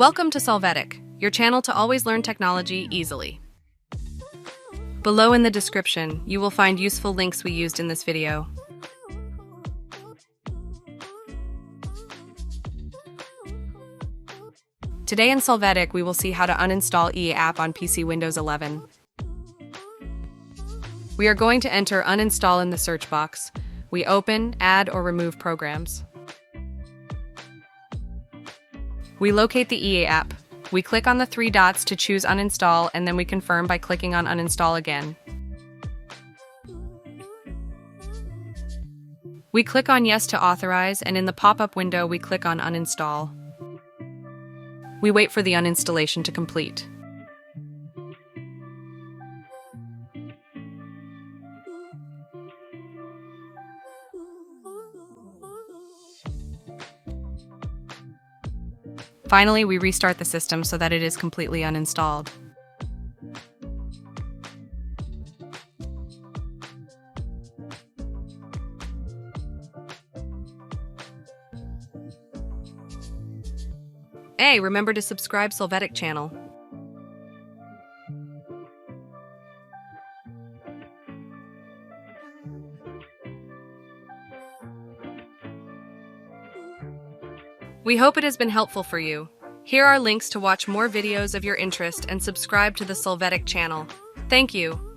Welcome to Solvetic, your channel to always learn technology easily. Below in the description, you will find useful links we used in this video. Today in Solvetic, we will see how to uninstall EA App on PC Windows 11. We are going to enter uninstall in the search box. We open, add, or remove programs. We locate the EA app. We click on the three dots to choose uninstall, and then we confirm by clicking on uninstall again. We click on yes to authorize, and in the pop-up window we click on uninstall. We wait for the uninstallation to complete. Finally, we restart the system so that it is completely uninstalled. Hey, remember to subscribe Solvetic channel. We hope it has been helpful for you. Here are links to watch more videos of your interest and subscribe to the Solvetic channel. Thank you.